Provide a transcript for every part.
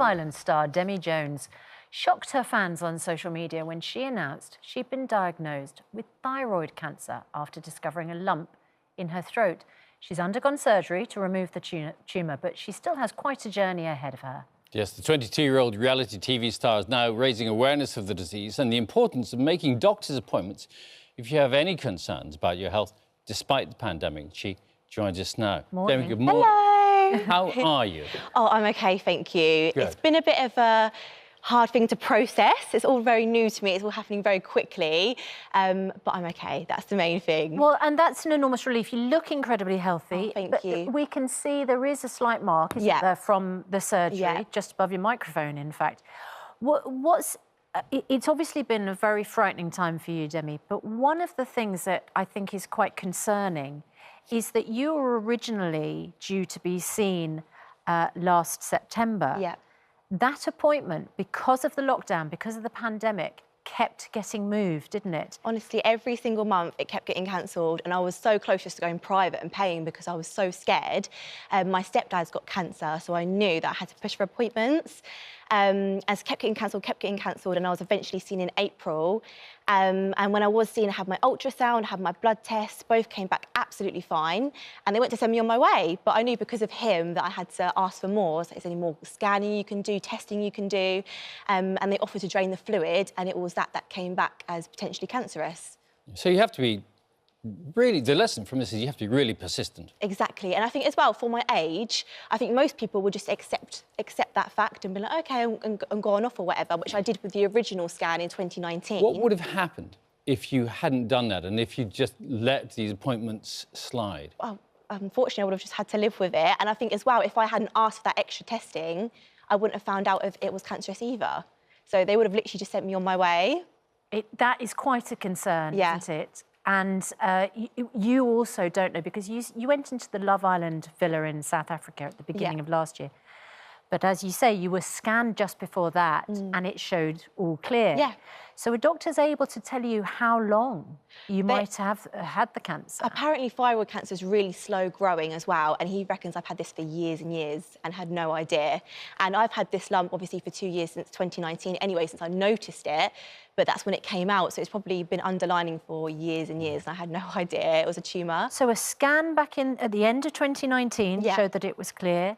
Island star Demi Jones shocked her fans on social media when she announced she'd been diagnosed with thyroid cancer after discovering a lump in her throat. She's undergone surgery to remove the tumour, but she still has quite a journey ahead of her. Yes, the 22-year-old reality TV star is now raising awareness of the disease and the importance of making doctor's appointments if you have any concerns about your health despite the pandemic. She joins us now. Morning. Demi, good morning. Hello. How are you? Oh, I'm okay, thank you. Good. It's been a bit of a hard thing to process. It's all very new to me. It's all happening very quickly, but I'm okay. That's the main thing. Well, and that's an enormous relief. You look incredibly healthy. Oh, thank but you. We can see there is a slight mark, isn't there, from the surgery, just above your microphone, in fact. It's obviously been a very frightening time for you, Demi, but one of the things that I think is quite concerning is that you were originally due to be seen last September. Yeah. That appointment, because of the lockdown, because of the pandemic, kept getting moved, didn't it? Honestly, every single month it kept getting cancelled, and I was so close just to going private and paying because I was so scared. My stepdad's got cancer, so I knew that I had to push for appointments. As kept getting cancelled, and I was eventually seen in April. And when I was seen, I had my ultrasound, had my blood tests, both came back absolutely fine, and they went to send me on my way. But I knew because of him that I had to ask for more. So is there any more scanning you can do, testing you can do? And they offered to drain the fluid, and it was that came back as potentially cancerous. So you have to be really, the lesson from this is you have to be really persistent. Exactly, and I think as well, for my age, I think most people would just accept that fact and be like, okay, and go on off or whatever, which I did with the original scan in 2019. What would have happened if you hadn't done that and if you just let these appointments slide? Well, unfortunately, I would have just had to live with it. And I think as well, if I hadn't asked for that extra testing, I wouldn't have found out if it was cancerous either. So they would have literally just sent me on my way. That is quite a concern, isn't it? And you also don't know, because you went into the Love Island villa in South Africa at the beginning of last year. But as you say, you were scanned just before that and it showed all clear. Yeah. So are doctors able to tell you how long you might have had the cancer? Apparently thyroid cancer is really slow growing as well, and he reckons I've had this for years and years and had no idea. And I've had this lump obviously for 2 years, since 2019 anyway, since I noticed it, but that's when it came out, so it's probably been underlining for years and years, and I had no idea it was a tumour. So a scan back at the end of 2019 showed that it was clear.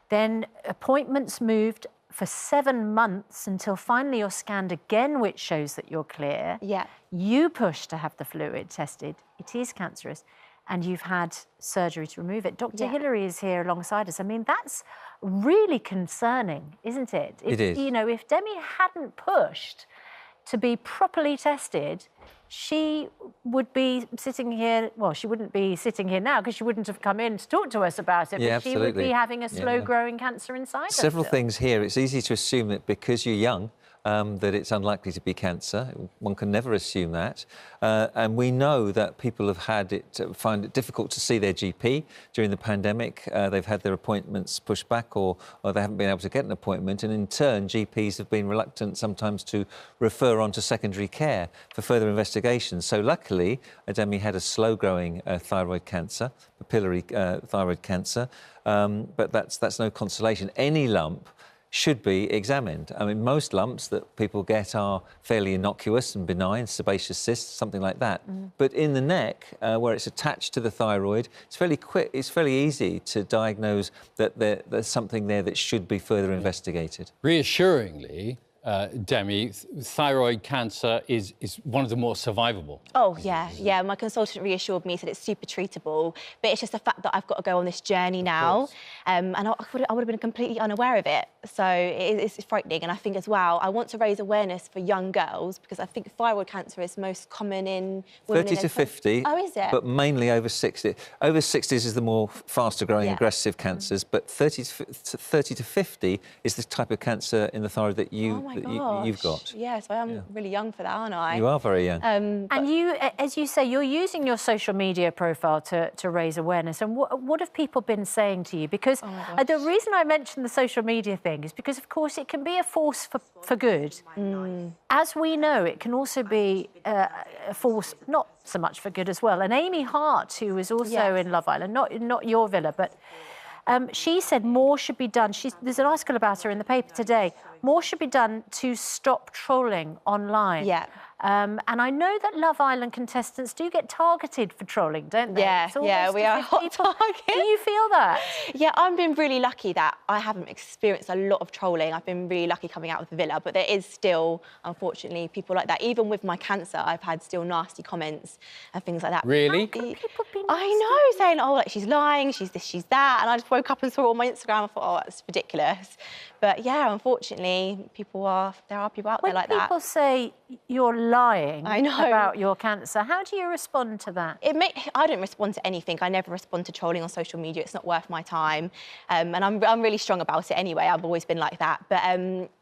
Then appointments moved for 7 months until finally you're scanned again, which shows that you're clear. Yeah. You pushed to have the fluid tested. It is cancerous. And you've had surgery to remove it. Dr. Hillary is here alongside us. I mean, that's really concerning, isn't it? It is. You know, if Demi hadn't pushed to be properly tested, she would be sitting here, well, she wouldn't be sitting here now because she wouldn't have come in to talk to us about it, but she would be having a slow-growing cancer inside her. Several things here. It's easy to assume that because you're young, that it's unlikely to be cancer. One can never assume that. And we know that people have find it difficult to see their GP during the pandemic. They've had their appointments pushed back or they haven't been able to get an appointment. And in turn, GPs have been reluctant sometimes to refer on to secondary care for further investigation. So luckily, Demi had a slow-growing thyroid cancer, papillary thyroid cancer. But that's no consolation. Any lump should be examined. I mean, most lumps that people get are fairly innocuous and benign, sebaceous cysts, something like that. But in the neck, where it's attached to the thyroid, it's fairly quick. It's fairly easy to diagnose that there's something there that should be further investigated. Reassuringly, Demi, thyroid cancer is one of the more survivable. Oh, yeah. My consultant reassured me, said it's super treatable, but it's just the fact that I've got to go on this journey now. And I would have been completely unaware of it. So it's frightening. And I think as well, I want to raise awareness for young girls because I think thyroid cancer is most common in women 30 to 50. Oh, is it? But mainly over 60. Over 60s is the more faster-growing, aggressive cancers, but 30 to 50 is the type of cancer in the thyroid that you've got. Yeah, so I'm really young for that, aren't I? You are very young. And you, as you say, you're using your social media profile to raise awareness. And what have people been saying to you? Because the reason I mentioned the social media thing is because, of course, it can be a force for good. As we know, it can also be a force not so much for good as well. And Amy Hart, who was also in Love Island, not your villa, but She said more should be done. There's an article about her in the paper today. More should be done to stop trolling online. Yeah. And I know that Love Island contestants do get targeted for trolling, don't they? Yeah, we are hot targets. Do you feel that? Yeah, I've been really lucky that I haven't experienced a lot of trolling. I've been really lucky coming out of the villa, but there is still, unfortunately, people like that. Even with my cancer, I've had still nasty comments and things like that. Really? People be nasty? I know, saying, oh, like, she's lying, she's this, she's that. And I just woke up and saw it on my Instagram and thought, oh, that's ridiculous. But yeah, unfortunately, there are people out there like that. When people say you're lying I know. about your cancer, how do you respond to that? I don't respond to anything. I never respond to trolling on social media. It's not worth my time. And I'm really strong about it anyway. I've always been like that. But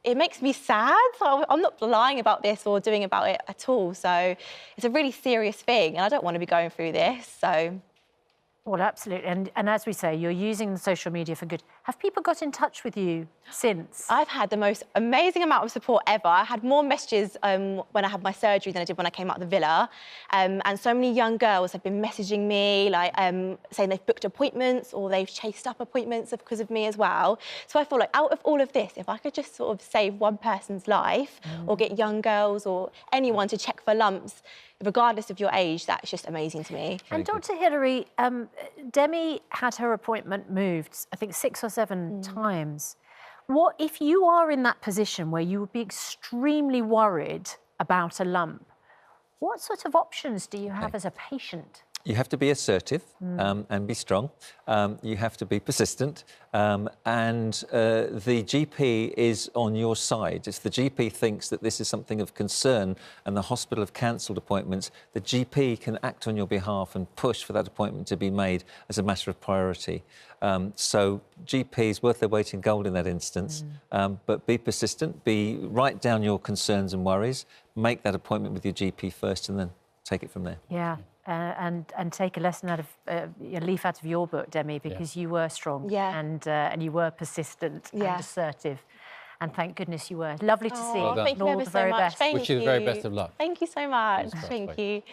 it makes me sad. So I'm not lying about this or doing about it at all. So it's a really serious thing. And I don't want to be going through this. So... Well, absolutely. And as we say, you're using the social media for good. Have people got in touch with you since? I've had the most amazing amount of support ever. I had more messages when I had my surgery than I did when I came out of the villa. And so many young girls have been messaging me, like saying they've booked appointments or they've chased up appointments because of me as well. So I feel like out of all of this, if I could just sort of save one person's life or get young girls or anyone to check for lumps, regardless of your age, that's just amazing to me. And Dr. Hillary, Demi had her appointment moved, I think 6 or 7 times. What if you are in that position where you would be extremely worried about a lump? What sort of options do you have as a patient? You have to be assertive and be strong. You have to be persistent. And the GP is on your side. If the GP thinks that this is something of concern and the hospital have cancelled appointments, the GP can act on your behalf and push for that appointment to be made as a matter of priority. So GPs worth their weight in gold in that instance. But be persistent, write down your concerns and worries, make that appointment with your GP first and then take it from there. Yeah. And take a lesson out of a leaf out of your book, Demi, because you were strong and you were persistent and assertive. And thank goodness you were. Lovely to see you. Thank you ever so much. Wish you the very best of luck. Thank you so much. Thank you.